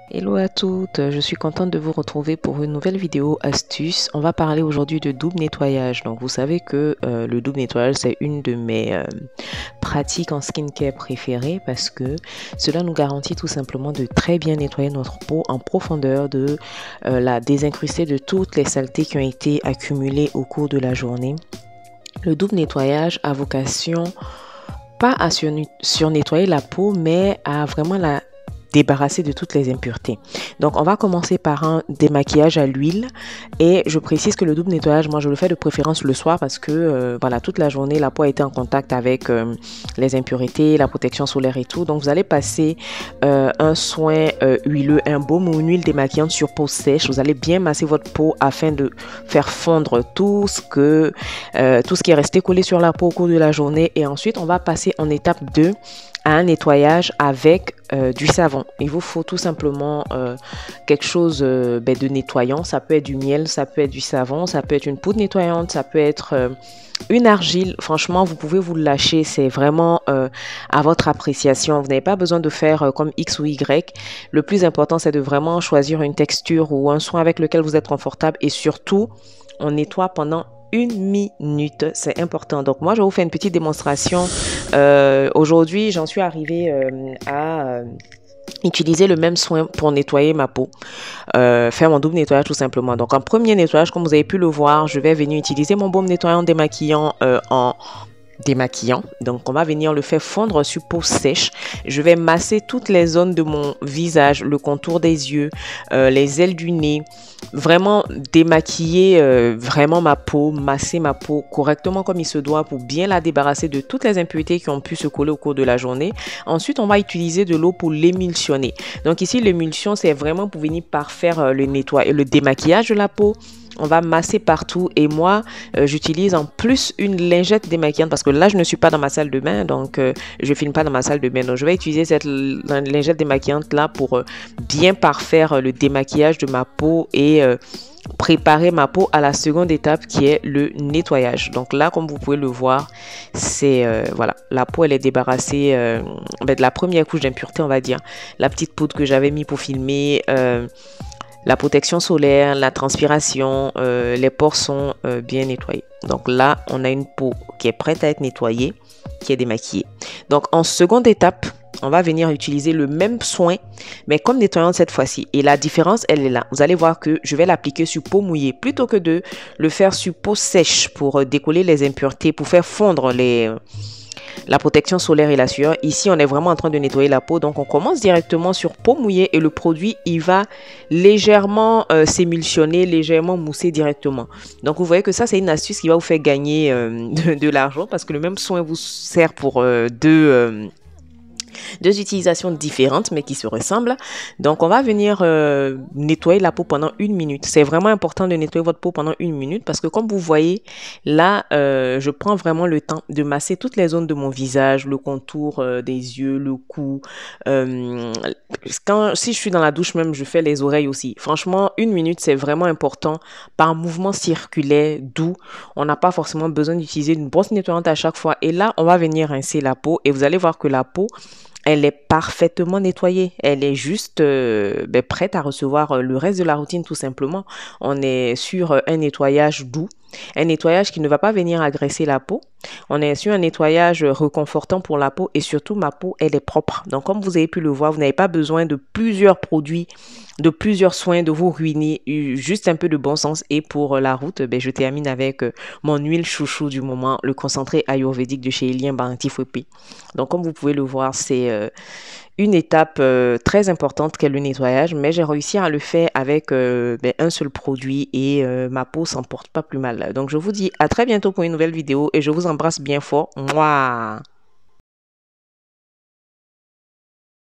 Hello à toutes, je suis contente de vous retrouver pour une nouvelle vidéo astuce. On va parler aujourd'hui de double nettoyage. Donc vous savez que le double nettoyage c'est une de mes pratiques en skincare préférées parce que cela nous garantit tout simplement de très bien nettoyer notre peau en profondeur, de la désincruster de toutes les saletés qui ont été accumulées au cours de la journée. Le double nettoyage a vocation pas à surnettoyer la peau mais à vraiment la débarrasser de toutes les impuretés. Donc on va commencer par un démaquillage à l'huile et je précise que le double nettoyage, moi je le fais de préférence le soir parce que voilà, toute la journée la peau a été en contact avec les impuretés, la protection solaire et tout. Donc vous allez passer un soin huileux, un baume ou une huile démaquillante sur peau sèche. Vous allez bien masser votre peau afin de faire fondre tout ce qui est resté collé sur la peau au cours de la journée, et ensuite on va passer en étape 2 à un nettoyage avec du savon. Il vous faut tout simplement quelque chose de nettoyant. Ça peut être du miel, ça peut être du savon, ça peut être une poudre nettoyante, ça peut être une argile. Franchement, vous pouvez vous le lâcher. C'est vraiment à votre appréciation. Vous n'avez pas besoin de faire comme X ou Y. Le plus important, c'est de vraiment choisir une texture ou un soin avec lequel vous êtes confortable, et surtout, on nettoie pendant 1 minute, c'est important. Donc moi je vous fais une petite démonstration. Aujourd'hui j'en suis arrivée à utiliser le même soin pour nettoyer ma peau, faire mon double nettoyage tout simplement. Donc en premier nettoyage, comme vous avez pu le voir, je vais venir utiliser mon baume nettoyant démaquillant en démaquillant. Donc on va venir le faire fondre sur peau sèche. Je vais masser toutes les zones de mon visage, le contour des yeux, les ailes du nez, vraiment démaquiller vraiment ma peau, masser ma peau correctement comme il se doit pour bien la débarrasser de toutes les impuretés qui ont pu se coller au cours de la journée. Ensuite on va utiliser de l'eau pour l'émulsionner. Donc ici l'émulsion c'est vraiment pour venir parfaire le nettoyage, le démaquillage de la peau. On va masser partout, et moi j'utilise en plus une lingette démaquillante parce que là je ne suis pas dans ma salle de bain, donc je filme pas dans ma salle de bain, donc je vais utiliser cette lingette démaquillante là pour bien parfaire le démaquillage de ma peau et préparer ma peau à la seconde étape qui est le nettoyage. Donc là comme vous pouvez le voir, c'est voilà, la peau elle est débarrassée de la première couche d'impureté, on va dire, la petite poudre que j'avais mis pour filmer, la protection solaire, la transpiration, les pores sont bien nettoyés. Donc là, on a une peau qui est prête à être nettoyée, qui est démaquillée. Donc en seconde étape, on va venir utiliser le même soin, mais comme nettoyant cette fois-ci. Et la différence, elle est là. Vous allez voir que je vais l'appliquer sur peau mouillée plutôt que de le faire sur peau sèche pour décoller les impuretés, pour faire fondre la protection solaire et la sueur. Ici, on est vraiment en train de nettoyer la peau. Donc, on commence directement sur peau mouillée et le produit, il va légèrement s'émulsionner, légèrement mousser directement. Donc, vous voyez que ça, c'est une astuce qui va vous faire gagner de l'argent parce que le même soin vous sert pour deux utilisations différentes mais qui se ressemblent. Donc on va venir nettoyer la peau pendant 1 minute. C'est vraiment important de nettoyer votre peau pendant 1 minute parce que comme vous voyez là, je prends vraiment le temps de masser toutes les zones de mon visage, le contour des yeux, le cou. Si je suis dans la douche même, je fais les oreilles aussi. Franchement, 1 minute, c'est vraiment important par mouvement circulaire doux. On n'a pas forcément besoin d'utiliser une brosse nettoyante à chaque fois. Et là, on va venir rincer la peau et vous allez voir que la peau, elle est parfaitement nettoyée. Elle est juste prête à recevoir le reste de la routine tout simplement. On est sur un nettoyage doux, un nettoyage qui ne va pas venir agresser la peau. On est sur un nettoyage réconfortant pour la peau et surtout ma peau, elle est propre. Donc comme vous avez pu le voir, vous n'avez pas besoin de plusieurs produits, de plusieurs soins, de vous ruiner. Juste un peu de bon sens. Et pour la route, je termine avec mon huile chouchou du moment, le concentré ayurvédique de chez Elien Barantifwepi. Donc comme vous pouvez le voir, c'est une étape très importante qu'est le nettoyage, mais j'ai réussi à le faire avec un seul produit et ma peau s'en porte pas plus mal. Donc je vous dis à très bientôt pour une nouvelle vidéo et je vous embrasse bien fort. Mouah.